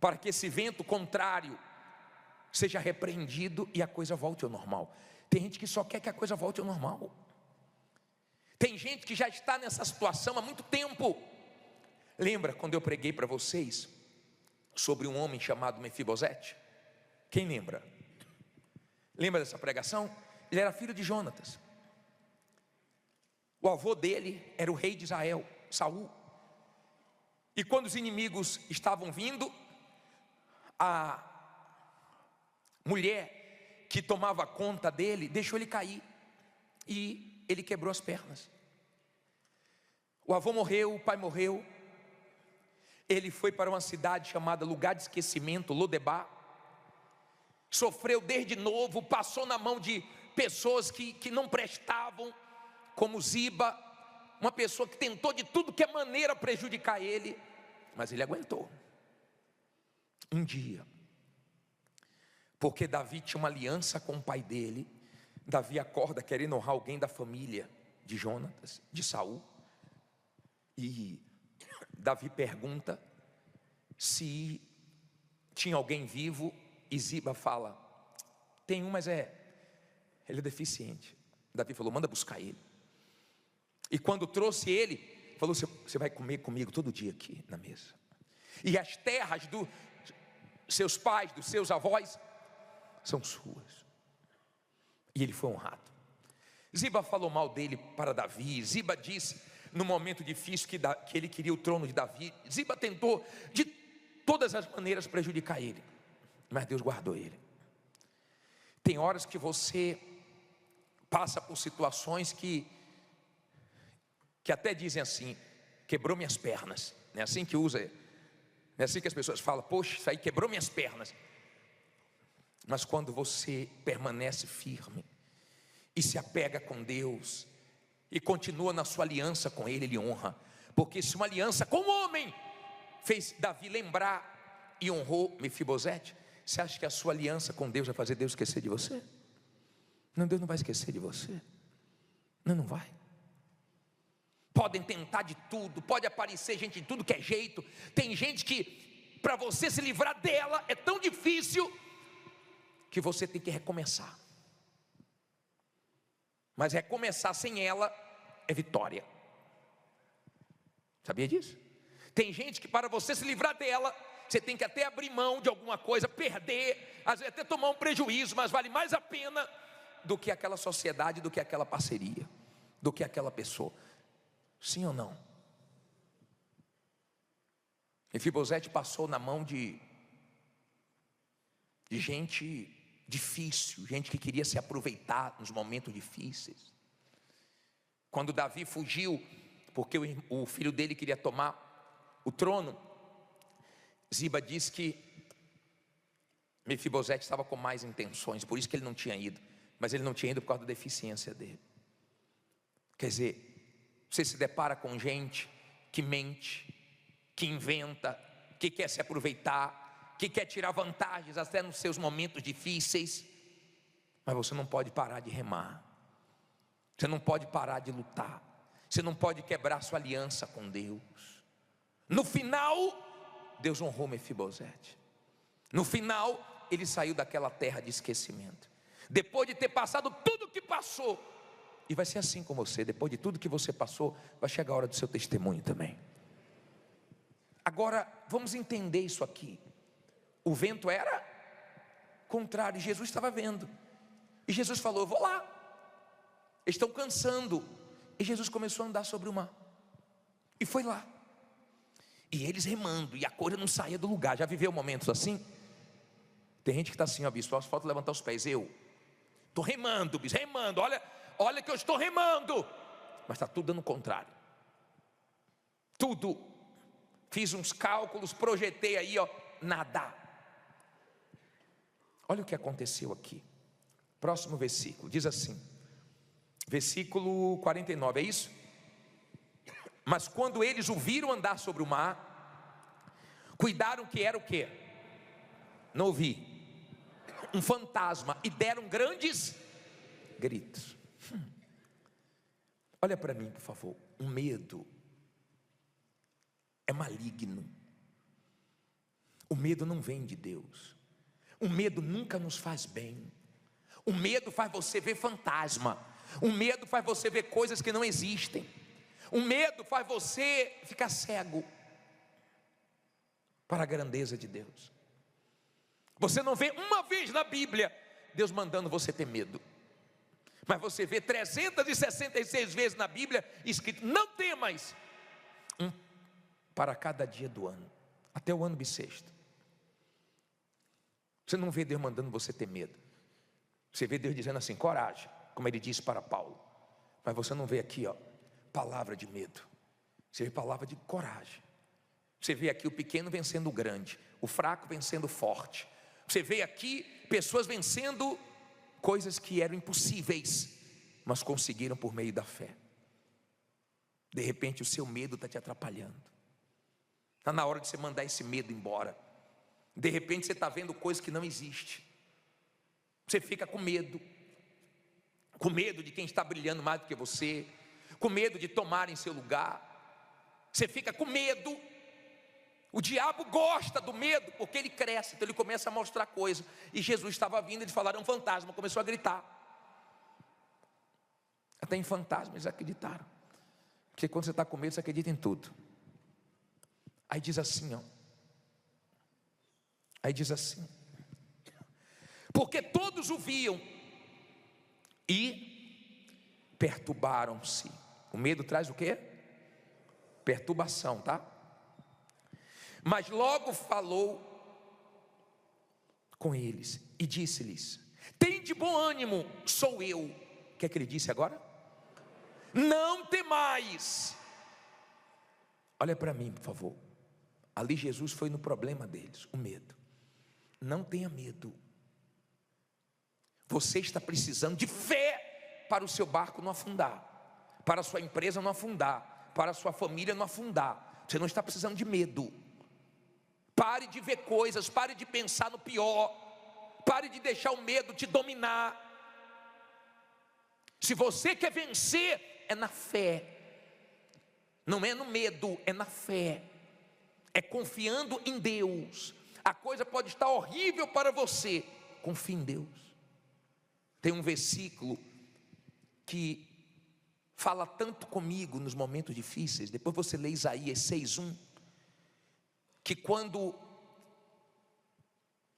para que esse vento contrário seja repreendido e a coisa volte ao normal. Tem gente que só quer que a coisa volte ao normal. Tem gente que já está nessa situação há muito tempo. Lembra quando eu preguei para vocês sobre um homem chamado Mefibosete? Quem lembra? Lembra dessa pregação? Ele era filho de Jonatas. O avô dele era o rei de Israel, Saul. E quando os inimigos estavam vindo, a mulher que tomava conta dele deixou ele cair e ele quebrou as pernas. O avô morreu, o pai morreu. Ele foi para uma cidade chamada Lugar de Esquecimento, Lodebar. Sofreu desde novo, passou na mão de pessoas que não prestavam, como Ziba, uma pessoa que tentou de tudo que é maneira prejudicar ele, mas ele aguentou. Um dia, porque Davi tinha uma aliança com o pai dele, Davi acorda querendo honrar alguém da família de Jonatas, de Saul, e Davi pergunta se tinha alguém vivo, e Ziba fala: tem um, mas ele é deficiente. Davi falou: manda buscar ele. E quando trouxe ele, falou: você vai comer comigo todo dia aqui na mesa. E as terras dos seus pais, dos seus avós, são suas. E ele foi honrado. Ziba falou mal dele para Davi. Ziba disse, no momento difícil, que ele queria o trono de Davi. Ziba tentou de todas as maneiras prejudicar ele, mas Deus guardou ele. Tem horas que você passa por situações que até dizem assim: quebrou minhas pernas. Não é assim que usa, não é assim que as pessoas falam: poxa, isso aí quebrou minhas pernas. Mas quando você permanece firme e se apega com Deus e continua na sua aliança com Ele, Ele honra. Porque se uma aliança com o homem fez Davi lembrar e honrou Mefibosete, você acha que a sua aliança com Deus vai fazer Deus esquecer de você? Não, Deus não vai esquecer de você. Não vai. Podem tentar de tudo, pode aparecer gente de tudo que é jeito. Tem gente que para você se livrar dela é tão difícil que você tem que recomeçar. Mas recomeçar sem ela é vitória. Sabia disso? Tem gente que para você se livrar dela, você tem que até abrir mão de alguma coisa, perder, às vezes até tomar um prejuízo, mas vale mais a pena do que aquela sociedade, do que aquela parceria, do que aquela pessoa. Sim ou não? Mefibosete passou na mão de gente difícil, gente que queria se aproveitar nos momentos difíceis. Quando Davi fugiu, porque o filho dele queria tomar o trono, Ziba diz que Mefibosete estava com mais intenções, por isso que ele não tinha ido. Mas ele não tinha ido por causa da deficiência dele. Quer dizer, você se depara com gente que mente, que inventa, que quer se aproveitar, que quer tirar vantagens até nos seus momentos difíceis. Mas você não pode parar de remar, você não pode parar de lutar, Você não pode quebrar sua aliança com Deus. No final, Deus honrou Mefibosete. No final, ele saiu daquela terra de esquecimento. Depois de ter passado tudo o que passou. E vai ser assim com você. Depois de tudo que você passou, vai chegar a hora do seu testemunho também. Agora, vamos entender isso aqui. O vento era contrário, Jesus estava vendo. E Jesus falou: eu vou lá. Eles estão cansando. E Jesus começou a andar sobre o mar. E foi lá. E eles remando, e a coisa não saía do lugar. Já viveu momentos assim? Tem gente que está assim, ó, bispo, só falta levantar os pés. Eu estou remando, bispo, remando. Olha que eu estou remando. Mas está tudo dando o contrário. Tudo. Fiz uns cálculos, projetei aí, ó, nada. Olha o que aconteceu aqui. Próximo versículo, diz assim, versículo 49, é isso? Mas quando eles o viram andar sobre o mar, cuidaram que era o quê? Não ouvi. Um fantasma, e deram grandes gritos. Olha para mim, por favor. Um medo é maligno. O medo não vem de Deus. O medo nunca nos faz bem. O medo faz você ver fantasma. O medo faz você ver coisas que não existem. O medo faz você ficar cego para a grandeza de Deus. Você não vê uma vez na Bíblia Deus mandando você ter medo, mas você vê 366 vezes na Bíblia escrito: não temas, para cada dia do ano, até o ano bissexto. Você não vê Deus mandando você ter medo. Você vê Deus dizendo assim: coragem, como ele disse para Paulo. Mas você não vê aqui, ó, palavra de medo. Você vê palavra de coragem. Você vê aqui o pequeno vencendo o grande, o fraco vencendo o forte. Você vê aqui pessoas vencendo coisas que eram impossíveis, mas conseguiram por meio da fé. De repente o seu medo está te atrapalhando. Está na hora de você mandar esse medo embora. De repente você está vendo coisas que não existem. Você fica com medo de quem está brilhando mais do que você, com medo de tomar em seu lugar. Você fica com medo. O diabo gosta do medo porque ele cresce, então ele começa a mostrar coisas. E Jesus estava vindo, eles falaram: um fantasma, começou a gritar. Até em fantasma eles acreditaram, porque quando você está com medo você acredita em tudo. Aí diz assim, ó, porque todos o viam e perturbaram-se. O medo traz o quê? Perturbação, tá? Mas logo falou com eles e disse-lhes: tende bom ânimo, sou eu. O que é que ele disse agora? Não temais. Olha para mim, por favor. Ali Jesus foi no problema deles, o medo. Não tenha medo. Você está precisando de fé para o seu barco não afundar, para a sua empresa não afundar, para a sua família não afundar. Você não está precisando de medo. Pare de ver coisas, pare de pensar no pior, pare de deixar o medo te dominar. Se você quer vencer, é na fé, não é no medo, é na fé, é confiando em Deus. A coisa pode estar horrível para você, confie em Deus. Tem um versículo que fala tanto comigo nos momentos difíceis. Depois você lê Isaías 6:1, que quando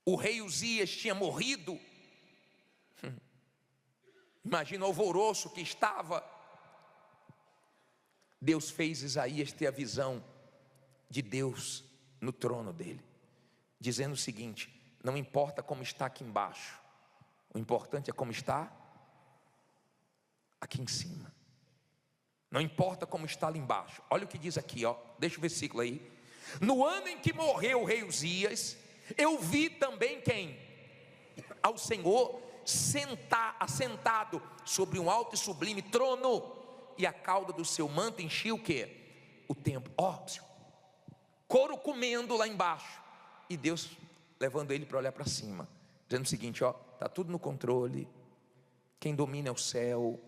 o rei Uzias tinha morrido, imagina o alvoroço que estava. Deus fez Isaías ter a visão de Deus no trono dele, dizendo o seguinte: não importa como está aqui embaixo, o importante é como está aqui em cima. Não importa como está ali embaixo. Olha o que diz aqui, ó. Deixa o versículo aí. No ano em que morreu o rei Uzias, eu vi também quem? Ao Senhor assentado sobre um alto e sublime trono, e a cauda do seu manto enchia o quê? O templo. Ó, couro comendo lá embaixo, e Deus levando ele para olhar para cima, dizendo o seguinte: ó, está tudo no controle, quem domina é o céu,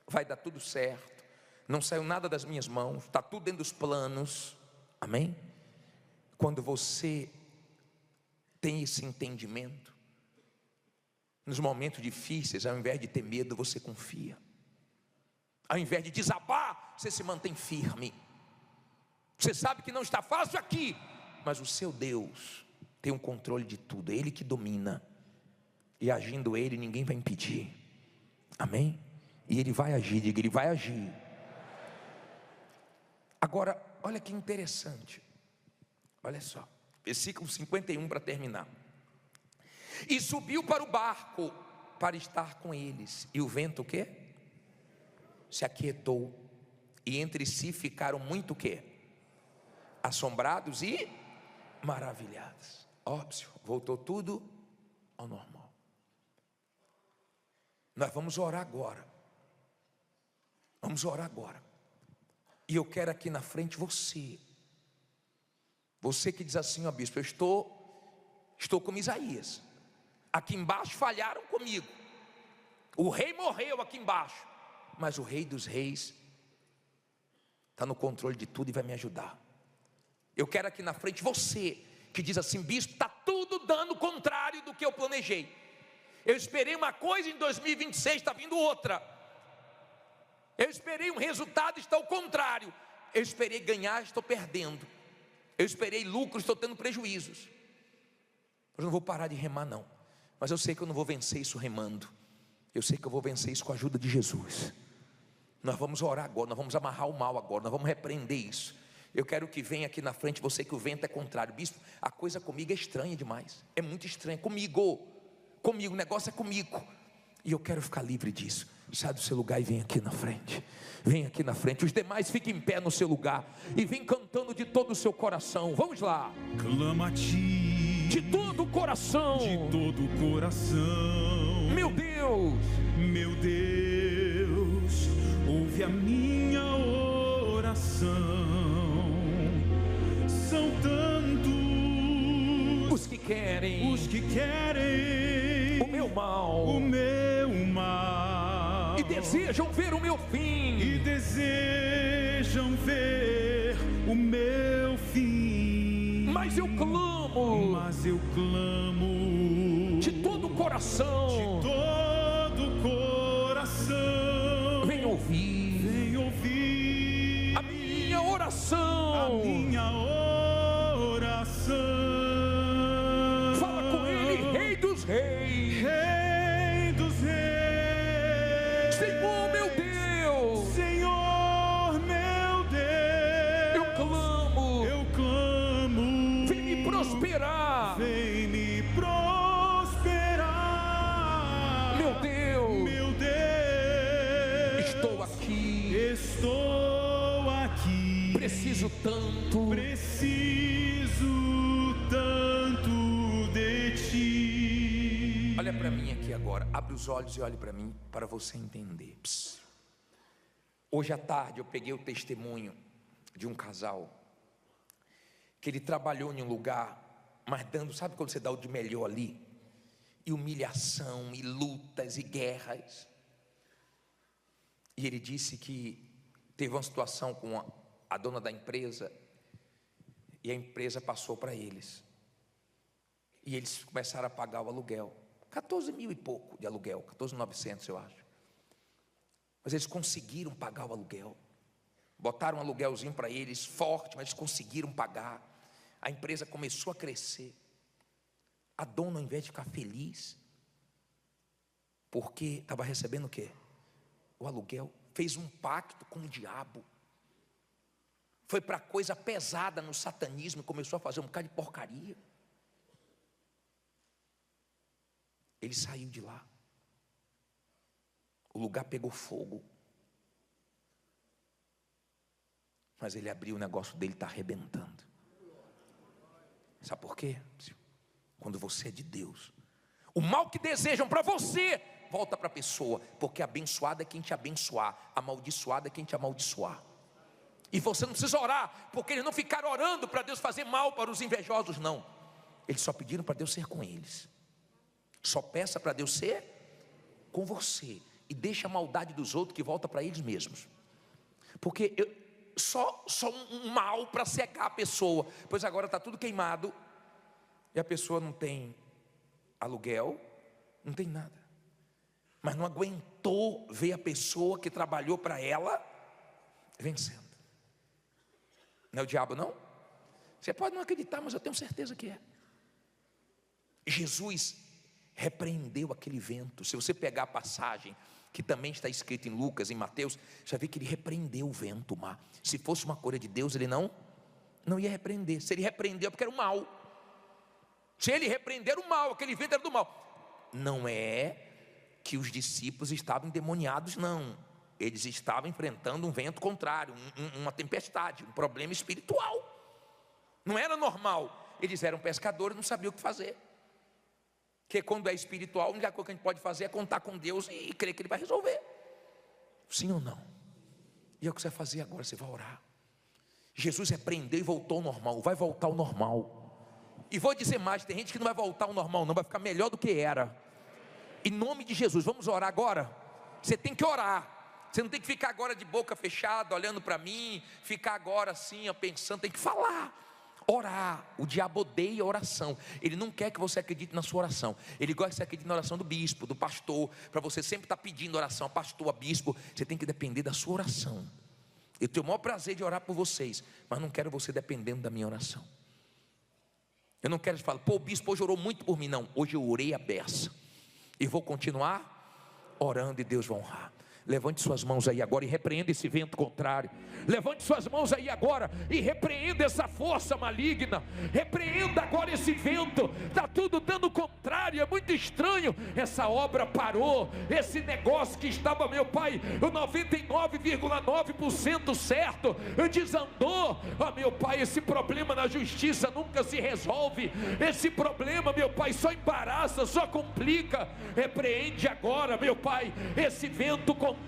vai dar tudo certo, não saiu nada das minhas mãos, está tudo dentro dos planos, amém? Quando você tem esse entendimento, nos momentos difíceis, ao invés de ter medo, você confia. Ao invés de desabar, você se mantém firme. Você sabe que não está fácil aqui, mas o seu Deus tem um controle de tudo, é Ele que domina. E agindo Ele, ninguém vai impedir, amém? E Ele vai agir, diga, Ele vai agir. Agora, olha que interessante, olha só, versículo 51 para terminar. E subiu para o barco para estar com eles, e o vento o quê? Se aquietou, e entre si ficaram muito o quê? Assombrados e maravilhados. Óbvio, voltou tudo ao normal. Nós vamos orar agora. Vamos orar agora. E eu quero aqui na frente você que diz assim, ó bispo, eu estou como Isaías. Aqui embaixo falharam comigo. O rei morreu aqui embaixo, mas o Rei dos Reis está no controle de tudo e vai me ajudar. Eu quero aqui na frente você que diz assim, bispo, está tudo dando o contrário do que eu planejei. Eu esperei uma coisa, em 2026 está vindo outra. Eu esperei um resultado, está ao contrário. Eu esperei ganhar, estou perdendo. Eu esperei lucro, estou tendo prejuízos. Eu não vou parar de remar não, mas eu sei que eu não vou vencer isso remando. Eu sei que eu vou vencer isso com a ajuda de Jesus. Nós vamos orar agora, nós vamos amarrar o mal agora, nós vamos repreender isso. Eu quero que venha aqui na frente você que o vento é contrário. Bispo, a coisa comigo é estranha demais, é muito estranha, comigo, o negócio é comigo. E eu quero ficar livre disso. Sai do seu lugar e vem aqui na frente. Vem aqui na frente, os demais fiquem em pé no seu lugar e vem cantando de todo o seu coração. Vamos lá. Clama a ti de todo o coração, de todo o coração. Meu Deus, ouve a minha oração. São tantos os que querem o meu mal, e desejam ver o meu fim, mas eu clamo de todo o coração, vem ouvir a minha oração. Fala com Ele, Rei dos Reis, Senhor meu Deus, eu clamo, vem me prosperar, meu Deus, estou aqui, preciso tanto de ti. Olha para mim aqui agora, abre os olhos e olhe para mim, para você entender. Hoje à tarde eu peguei o testemunho de um casal que ele trabalhou em um lugar, mas dando, sabe quando você dá o de melhor ali? E humilhação, e lutas, e guerras. E ele disse que teve uma situação com a dona da empresa, e a empresa passou para eles, e eles começaram a pagar o aluguel, 14 mil e pouco de aluguel, 14.900 eu acho, mas eles conseguiram pagar o aluguel, botaram um aluguelzinho para eles, forte, mas eles conseguiram pagar, a empresa começou a crescer, a dona, ao invés de ficar feliz, porque estava recebendo o quê? O aluguel, fez um pacto com o diabo, foi para coisa pesada no satanismo, começou a fazer um bocado de porcaria. Ele saiu de lá, o lugar pegou fogo, mas ele abriu, o negócio dele está arrebentando. Sabe por quê? Quando você é de Deus, o mal que desejam para você volta para a pessoa, porque abençoado é quem te abençoar, amaldiçoado é quem te amaldiçoar. E você não precisa orar, porque eles não ficaram orando para Deus fazer mal para os invejosos, não. Eles só pediram para Deus ser com eles. Só peça para Deus ser com você, e deixa a maldade dos outros que volta para eles mesmos. Porque só um mal para cegar a pessoa. Pois agora está tudo queimado e a pessoa não tem aluguel, não tem nada. Mas não aguentou ver a pessoa que trabalhou para ela vencendo. Não é o diabo, não? Você pode não acreditar, mas eu tenho certeza que é. Jesus repreendeu aquele vento. Se você pegar a passagem que também está escrita em Lucas, em Mateus, você vai ver que ele repreendeu o vento, o mar. Se fosse uma coisa de Deus, ele não ia repreender. Se ele repreendeu, porque era o mal. Se ele repreender o mal, aquele vento era do mal. Não é que os discípulos estavam endemoniados, não. Eles estavam enfrentando um vento contrário, uma tempestade, um problema espiritual. Não era normal. Eles eram pescadores, não sabiam o que fazer. Porque quando é espiritual, a única coisa que a gente pode fazer é contar com Deus e crer que Ele vai resolver. Sim ou não? E é o que você vai fazer agora, você vai orar. Jesus repreendeu e voltou ao normal. Vai voltar ao normal. E vou dizer mais, tem gente que não vai voltar ao normal não, vai ficar melhor do que era. Em nome de Jesus, vamos orar agora? Você tem que orar. Você não tem que ficar agora de boca fechada, olhando para mim, ficar agora assim, pensando, tem que falar. Orar. O diabo odeia a oração. Ele não quer que você acredite na sua oração. Ele gosta que você acredite na oração do bispo, do pastor. Para você sempre estar pedindo oração, pastor, a bispo. Você tem que depender da sua oração. Eu tenho o maior prazer de orar por vocês, mas não quero você dependendo da minha oração. Eu não quero que você fale, pô, o bispo hoje orou muito por mim. Não, hoje eu orei a beça. E vou continuar orando e Deus vai honrar. Levante suas mãos aí agora e repreenda esse vento contrário. Levante suas mãos aí agora e repreenda essa força maligna. Repreenda agora esse vento. Está tudo dando contrário, é muito estranho. Essa obra parou. Esse negócio que estava, meu pai, 99,9% certo, desandou. Meu pai, esse problema na justiça nunca se resolve. Esse problema, meu pai, só embaraça, só complica. Repreende agora, meu pai, esse vento contrário.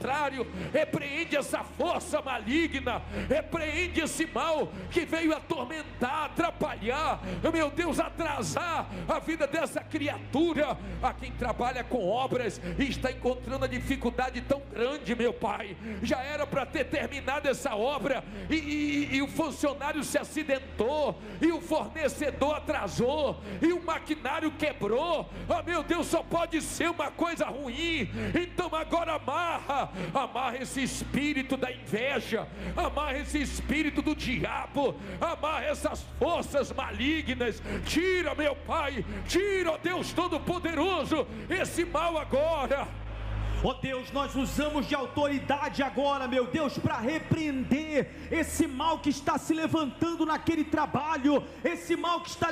Repreende essa força maligna, repreende esse mal que veio atormentar, atrapalhar, meu Deus, atrasar a vida dessa criatura. A quem trabalha com obras e está encontrando a dificuldade tão grande, meu pai, já era para ter terminado essa obra e o funcionário se acidentou, e o fornecedor atrasou, e o maquinário quebrou. Meu Deus, só pode ser uma coisa ruim. Então agora amarra esse espírito da inveja, amarra esse espírito do diabo, amarra essas forças malignas. Tira, meu pai, tira, ó Deus Todo-Poderoso, esse mal agora. Ó Deus, nós usamos de autoridade agora, meu Deus, para repreender esse mal que está se levantando naquele trabalho, esse mal que está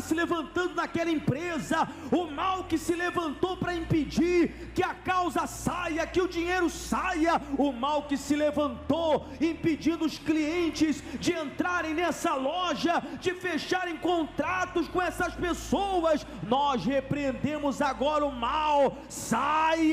se levantando naquela empresa, o mal que se levantou para impedir que a causa saia, que o dinheiro saia, o mal que se levantou impedindo os clientes de entrarem nessa loja, de fecharem contratos com essas pessoas. Nós repreendemos agora o mal. Sai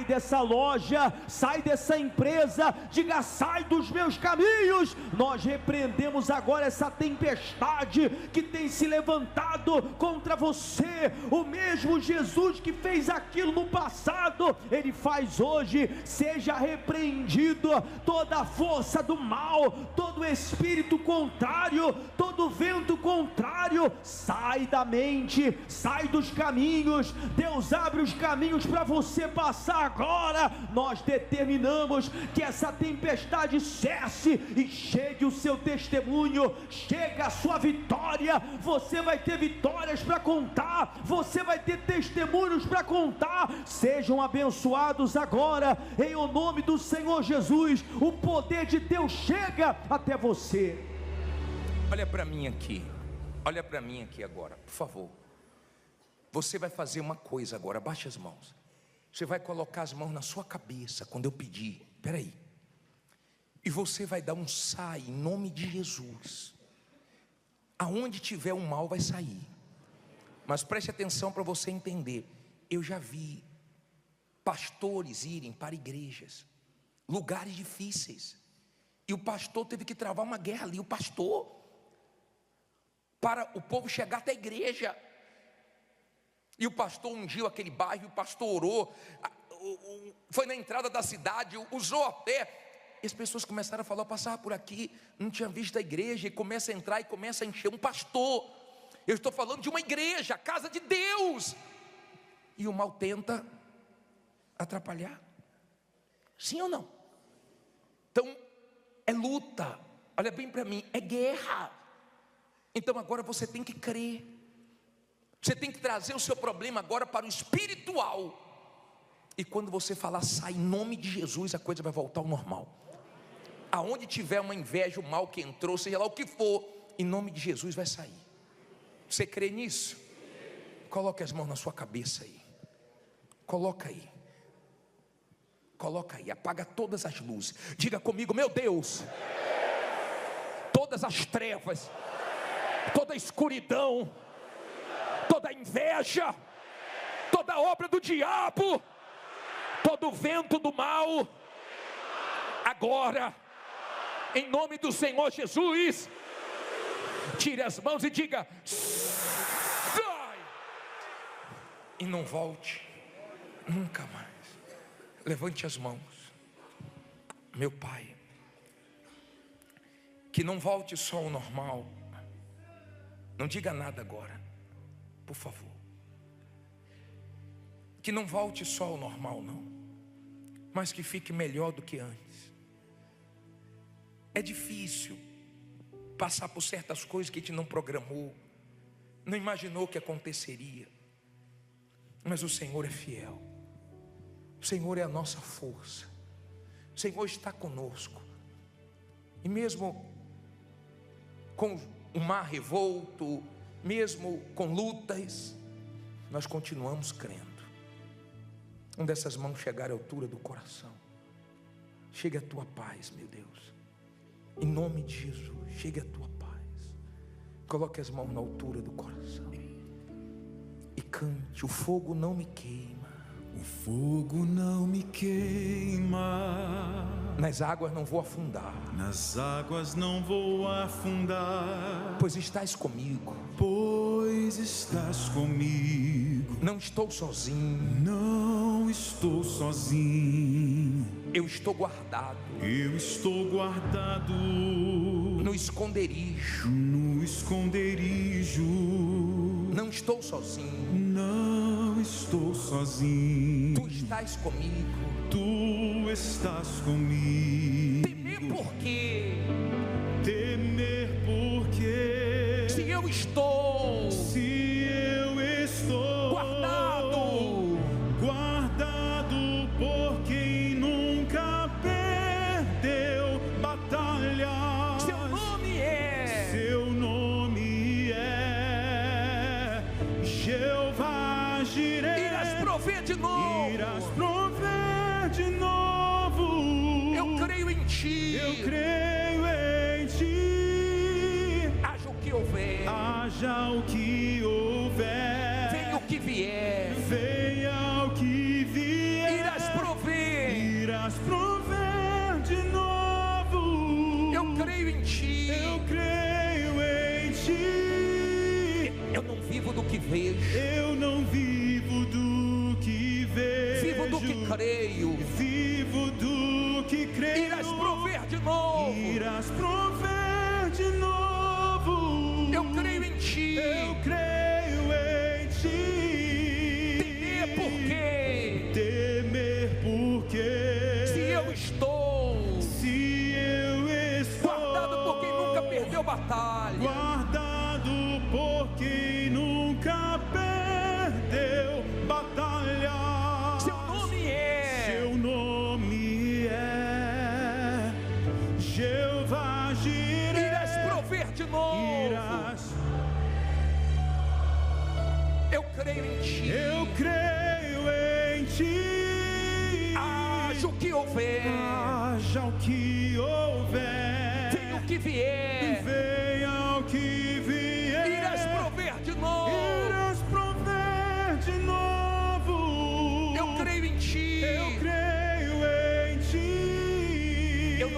dessa loja, sai dessa empresa, diga: sai dos meus caminhos. Nós repreendemos agora essa tempestade que tem se levantado contra você. O mesmo Jesus que fez aquilo no passado, Ele faz hoje. Seja repreendido toda a força do mal, todo espírito contrário, todo vento contrário. Sai da mente, sai dos caminhos. Deus abre os caminhos para você passar agora. Nós determinamos que essa tempestade cesse e chegue o seu testemunho, chega a sua vitória. Você vai ter vitórias para contar, você vai ter testemunhos para contar. Sejam abençoados agora, em o nome do Senhor Jesus. O poder de Deus chega até você. Olha para mim aqui, olha para mim aqui agora, por favor. Você vai fazer uma coisa agora, baixe as mãos. Você vai colocar as mãos na sua cabeça quando eu pedir. Espera aí. E você vai dar um sai em nome de Jesus. Aonde tiver um mal vai sair. Mas preste atenção para você entender. Eu já vi pastores irem para igrejas, lugares difíceis, e o pastor teve que travar uma guerra ali. O pastor, para o povo chegar até a igreja. E o pastor ungiu aquele bairro, o pastor orou, foi na entrada da cidade, usou até E as pessoas começaram a falar: eu passava por aqui, não tinha visto a igreja, e começa a entrar e começa a encher. Um pastor, eu estou falando de uma igreja, a casa de Deus, e o mal tenta atrapalhar. Sim ou não? Então é luta, olha bem para mim, é guerra. Então agora você tem que crer, você tem que trazer o seu problema agora para o espiritual. E quando você falar sai em nome de Jesus, a coisa vai voltar ao normal. Aonde tiver uma inveja, o mal que entrou, seja lá o que for, em nome de Jesus vai sair. Você crê nisso? Coloque as mãos na sua cabeça aí. Coloca aí. Coloca aí, apaga todas as luzes. Diga comigo: meu Deus, todas as trevas, toda a escuridão, toda a inveja, toda a obra do diabo, todo o vento do mal, agora, em nome do Senhor Jesus, tire as mãos e diga: sai! E não volte nunca mais. Levante as mãos. Meu Pai, que não volte só ao normal. Não diga nada agora, por favor. Que não volte só ao normal, não, mas que fique melhor do que antes. É difícil passar por certas coisas que a gente não programou, não imaginou que aconteceria, mas o Senhor é fiel. O Senhor é a nossa força. O Senhor está conosco. E mesmo com o mar revolto, mesmo com lutas, nós continuamos crendo. Onde essas mãos chegarem à altura do coração, chegue a tua paz, meu Deus. Em nome de Jesus, chegue a tua paz. Coloque as mãos na altura do coração e cante: o fogo não me queima. O fogo não me queima, nas águas não vou afundar, nas águas não vou afundar, pois estás comigo, pois estás comigo. Não estou sozinho, não estou sozinho, eu estou guardado, eu estou guardado no esconderijo, no esconderijo. Não estou sozinho, não estou sozinho, tu estás comigo, tu estás comigo. Temer por quê? Temer por quê? Se eu estou guardado, guardado por quem nunca perdeu batalha. Seu nome é Jeová Jireh. Irás prover de novo, Irás prover de novo. eu creio em ti, eu creio em ti. haja o que houver, Haja o que houver, venha o que vier, venha o que vier, irás prover de novo. Eu creio em ti, eu creio em ti. eu não vivo do que vejo, Eu não vivo do que vejo, vivo do que creio, vivo do que creio. irás prover de novo, Irás prover de novo. eu creio em ti, Eu creio em ti. temer por quê? Temer por quê? Se eu estou guardado por quem nunca perdeu batalha, guardado por quem nunca perdeu batalha. seu nome é Jeová Jireh. irás prover de novo, eu creio em ti, Eu creio em ti. haja o que houver, Haja o que houver, venha o que vier, venha o que vier, irás prover de novo, irás prover de novo. eu creio em ti, Eu creio em ti. eu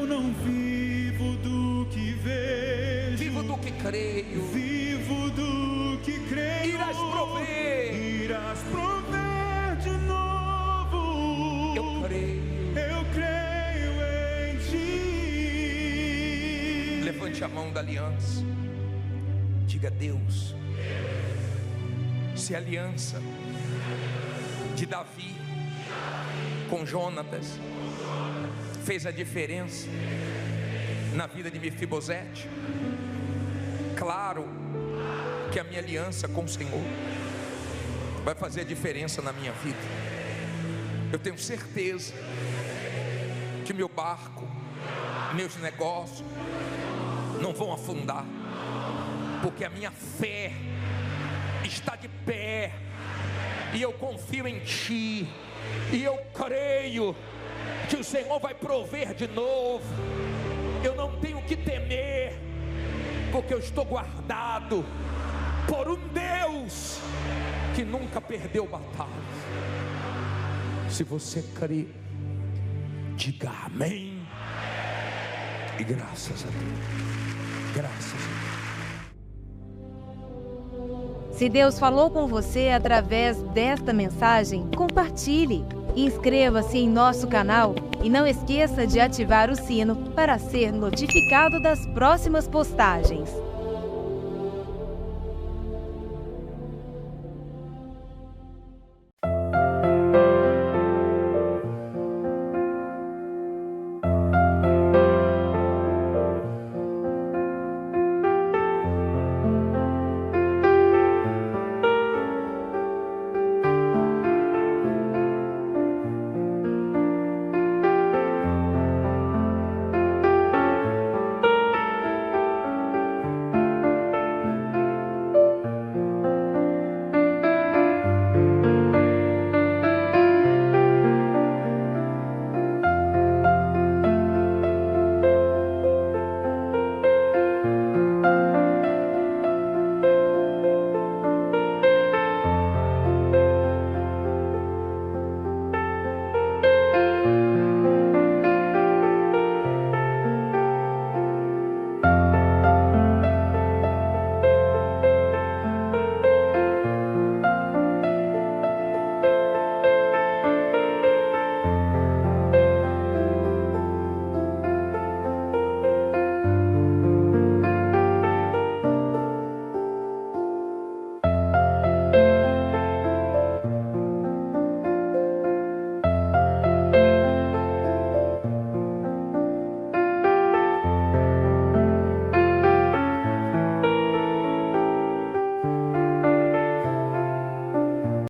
não vivo do que vejo, vivo do que creio, vivo do que creio. irás prover de novo. eu creio Levante a mão da aliança. Diga: Deus, se a aliança de Davi com Jonatas fez a diferença na vida de Mefibosete, claro que a minha aliança com o Senhor vai fazer a diferença na minha vida. Eu tenho certeza que meu barco, meus negócios não vão afundar, porque a minha fé está de pé, e eu confio em Ti, e eu creio que o Senhor vai prover de novo. Eu não tenho que temer, porque eu estou guardado por um Deus que nunca perdeu batalha. Se você crê, diga amém, e graças a Deus, graças a Deus. Se Deus falou com você através desta mensagem, compartilhe. Inscreva-se em nosso canal e não esqueça de ativar o sino para ser notificado das próximas postagens.